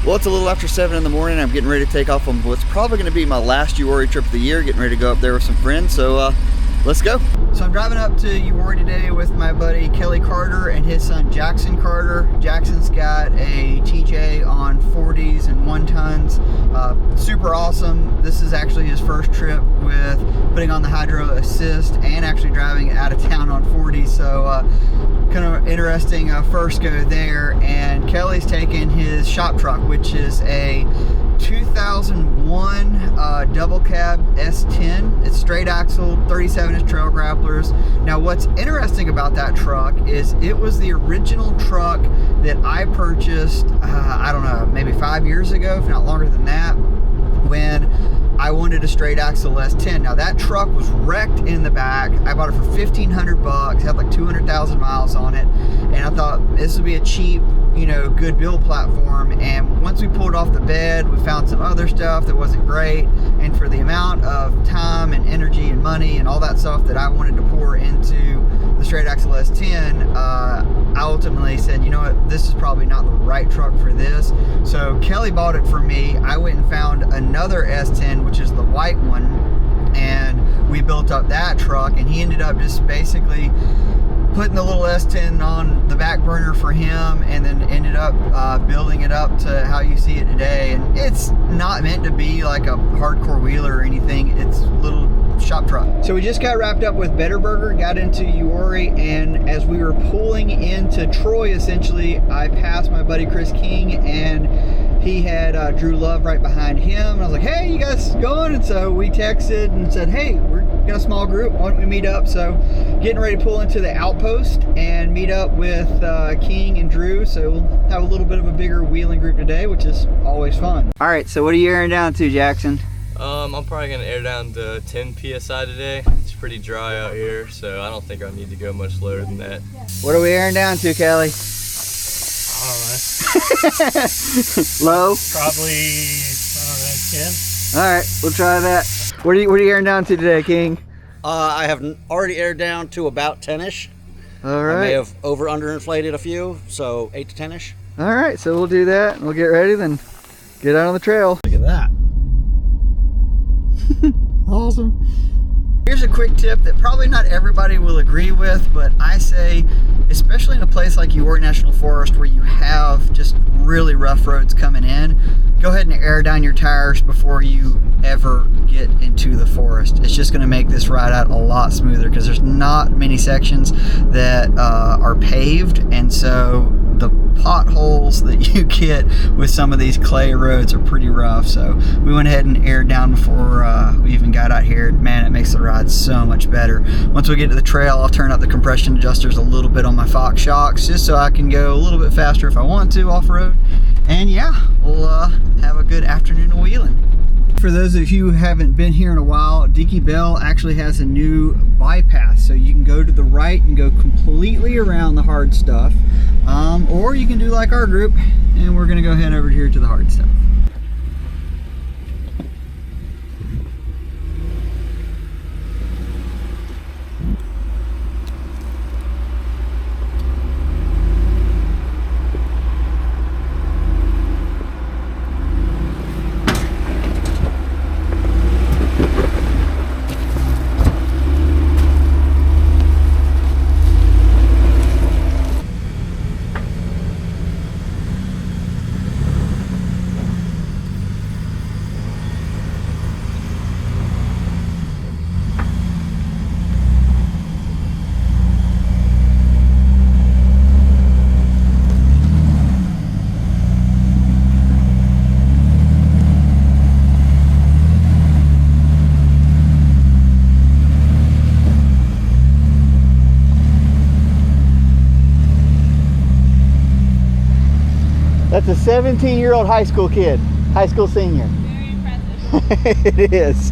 Well, it's a little after 7 in the morning. I'm getting ready to take off on what's probably going to be my last Uwharrie trip of the year, getting ready to go up there with some friends, so let's go. So I'm driving up to Uwharrie today with my buddy Kelly Carter and his son Jackson Carter. Jackson's got a TJ on 40s and 1 tons. Super awesome. This is actually his first trip with putting on the hydro assist and actually driving out of town on 40, so kind of interesting first go there. And Kelly's taking his shop truck, which is a 2001 double cab S10. It's straight axle, 37-inch trail grapplers. Now what's interesting about that truck is it was the original truck that I purchased, I don't know, maybe 5 years ago, if not longer than that, when I wanted a straight axle S10. Now that truck was wrecked in the back. I bought it for $1,500, had like 200,000 miles on it, and I thought this would be a cheap, you know, good build platform. And once we pulled off the bed, we found some other stuff that wasn't great, and for the amount of time and energy and money and all that stuff that I wanted to pour into the straight axle S10, I ultimately said, you know what, this is probably not the right truck for this. So Kelly bought it for me. I went and found another S10, which is the white one, and we built up that truck, and he ended up just basically putting the little S10 on the back burner for him, and then ended up building it up to how you see it today. And it's not meant to be like a hardcore wheeler or anything. It's a little shop truck. So we just got wrapped up with Better Burger, got into Uwharrie, and as we were pulling into Troy, essentially, I passed my buddy Chris King, and he had Drew Love right behind him. And I was like, hey, you guys going? And so we texted and said, hey, we're got a small group, why don't we meet up? So getting ready to pull into the outpost and meet up with King and Drew. So we'll have a little bit of a bigger wheeling group today, which is always fun. All right, so what are you airing down to, Jackson? I'm probably gonna air down to 10 PSI today. It's pretty dry out here, so I don't think I need to go much lower than that. What are we airing down to, Kelly? I don't know. Low? Probably, I don't know, 10. All right, we'll try that. What are you airing down to today, King? I have already aired down to about 10-ish. All right. I may have under-inflated a few, so 8 to 10-ish. All right, so we'll do that, and we'll get ready, then get out on the trail. Look at that. Awesome. Here's a quick tip that probably not everybody will agree with, but I say, especially in a place like Uwharrie National Forest where you have just really rough roads coming in, go ahead and air down your tires before you ever get into the forest. It's just going to make this ride out a lot smoother because there's not many sections that are paved, and so the potholes that you get with some of these clay roads are pretty rough. So we went ahead and aired down before we even got out here. Man, it makes the ride so much better. Once we get to the trail, I'll turn up the compression adjusters a little bit on my Fox shocks just so I can go a little bit faster if I want to off-road. And yeah, we'll have a good afternoon of wheeling. For those of you who haven't been here in a while, Dickey Bell actually has a new bypass. So you can go to the right and go completely around the hard stuff. Or you can do like our group, and we're gonna go ahead over here to the hard stuff. That's a 17-year-old high school kid, high school senior. Very impressive. It is.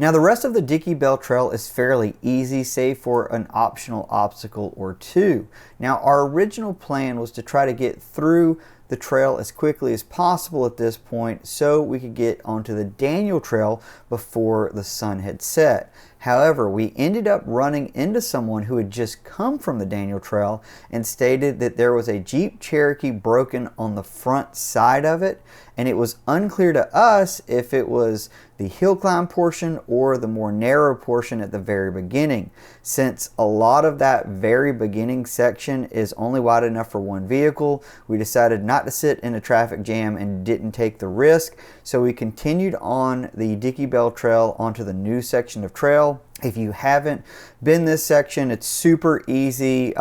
Now the rest of the Dickey Bell Trail is fairly easy, save for an optional obstacle or two. Now our original plan was to try to get through the trail as quickly as possible at this point so we could get onto the Daniel Trail before the sun had set. However, we ended up running into someone who had just come from the Daniel Trail and stated that there was a Jeep Cherokee broken on the front side of it, and it was unclear to us if it was the hill climb portion or the more narrow portion at the very beginning. Since a lot of that very beginning section is only wide enough for one vehicle, we decided not to sit in a traffic jam and didn't take the risk, so we continued on the Dickey Bell Trail onto the new section of trail. If you haven't been this section, it's super easy,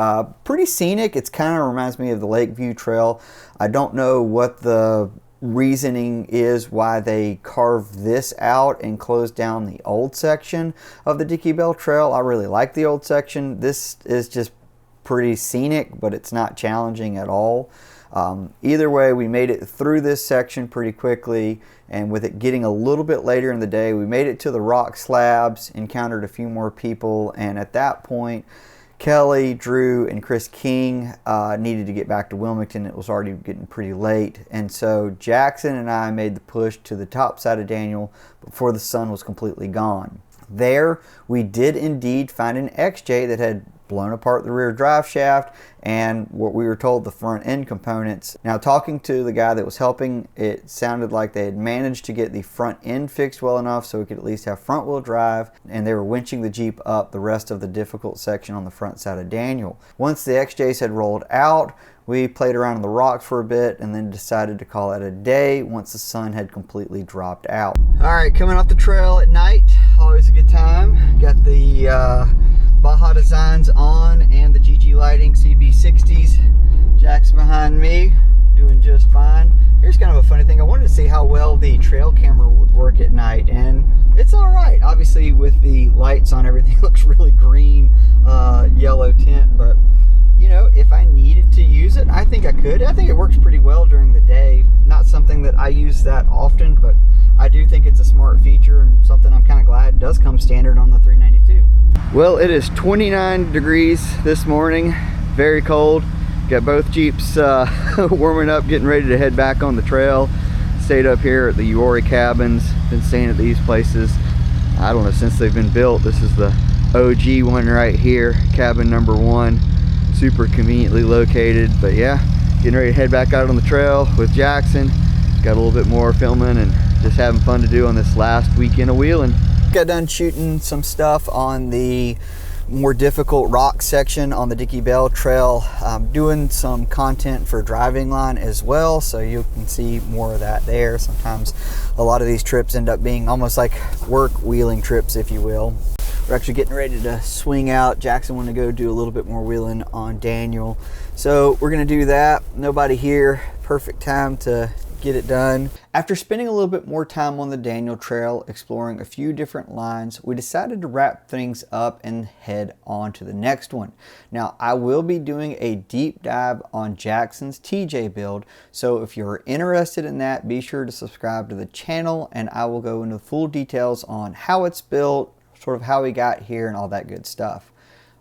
pretty scenic. It kind of reminds me of the Lakeview Trail. I don't know what the reasoning is why they carved this out and closed down the old section of the Dickey Bell Trail. I really like the old section. This is just pretty scenic, but it's not challenging at all. Either way, we made it through this section pretty quickly, and with it getting a little bit later in the day, we made it to the rock slabs, encountered a few more people, and at that point Kelly, Drew, and Chris King needed to get back to Wilmington. It was already getting pretty late, and so Jackson and I made the push to the top side of Daniel before the sun was completely gone. There we did indeed find an XJ that had blown apart the rear drive shaft and what we were told the front end components. Now, talking to the guy that was helping, it sounded like they had managed to get the front end fixed well enough so we could at least have front wheel drive, and they were winching the Jeep up the rest of the difficult section on the front side of Daniel. Once the XJs had rolled out, we played around in the rocks for a bit and then decided to call it a day once the sun had completely dropped out. All right, coming off the trail at night, always a good time. Got the Baja Designs on and the GG Lighting CB60s. Jack's behind me, doing just fine. Here's kind of a funny thing. I wanted to see how well the trail camera would work at night, and it's all right. Obviously, with the lights on, everything looks really green, yellow tint, but you know, if I needed to use it, I think I could. I think it works pretty well during the day. Not something that I use that often, but I do think it's a smart feature and something I'm kind of glad does come standard on the 392. Well, it is 29 degrees this morning, very cold. Got both Jeeps warming up, getting ready to head back on the trail. Stayed up here at the Uwharrie cabins, been staying at these places, I don't know, since they've been built. This is the OG one right here, cabin number 1. Super conveniently located, but yeah, getting ready to head back out on the trail with Jackson. Got a little bit more filming and just having fun to do on this last weekend of wheeling. Got done shooting some stuff on the more difficult rock section on the Dickey Bell Trail. Doing some content for Driving Line as well, so you can see more of that there. Sometimes a lot of these trips end up being almost like work wheeling trips, if you will. We're actually getting ready to swing out. Jackson wanted to go do a little bit more wheeling on Daniel, so we're gonna do that. Nobody here, perfect time to get it done. After spending a little bit more time on the Daniel Trail, exploring a few different lines, we decided to wrap things up and head on to the next one. Now, I will be doing a deep dive on Jackson's TJ build, so if you're interested in that, be sure to subscribe to the channel, and I will go into full details on how it's built, sort of how we got here, and all that good stuff.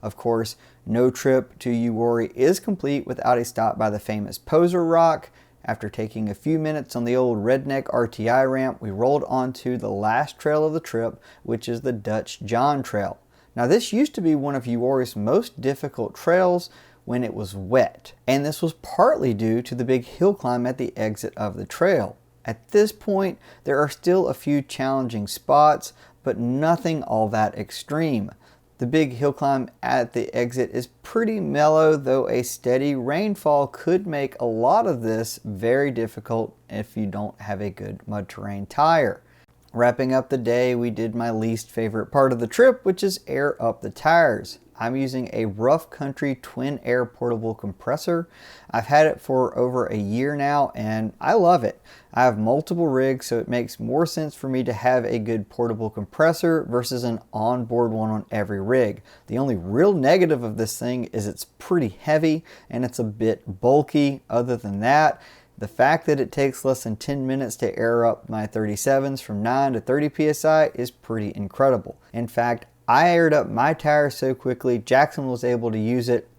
Of course, no trip to Uwharrie is complete without a stop by the famous Poser Rock. After taking a few minutes on the old Redneck RTI ramp, we rolled onto the last trail of the trip, which is the Dutch John Trail. Now, this used to be one of Uwharrie's most difficult trails when it was wet, and this was partly due to the big hill climb at the exit of the trail. At this point, there are still a few challenging spots, but nothing all that extreme. The big hill climb at the exit is pretty mellow, though a steady rainfall could make a lot of this very difficult if you don't have a good mud terrain tire. Wrapping up the day, we did my least favorite part of the trip, which is air up the tires. I'm using a Rough Country twin air portable compressor. I've had it for over a year now and I love it. I have multiple rigs, so it makes more sense for me to have a good portable compressor versus an onboard one on every rig. The only real negative of this thing is it's pretty heavy and it's a bit bulky. Other than that, The fact that it takes less than 10 minutes to air up my 37s from 9 to 30 psi is pretty incredible. In fact, I aired up my tires so quickly, Jackson was able to use it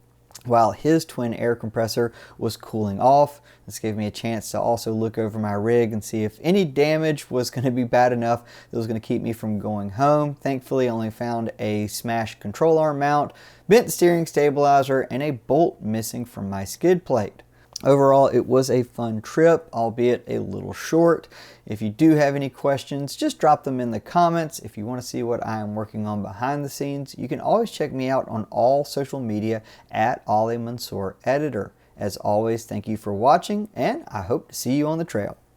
while his twin air compressor was cooling off. This gave me a chance to also look over my rig and see if any damage was going to be bad enough that was going to keep me from going home. Thankfully, I only found a smashed control arm mount, bent steering stabilizer, and a bolt missing from my skid plate. Overall, it was a fun trip, albeit a little short. If you do have any questions, just drop them in the comments. If you want to see what I am working on behind the scenes, you can always check me out on all social media at Ali Mansour Editor. As always, thank you for watching, and I hope to see you on the trail.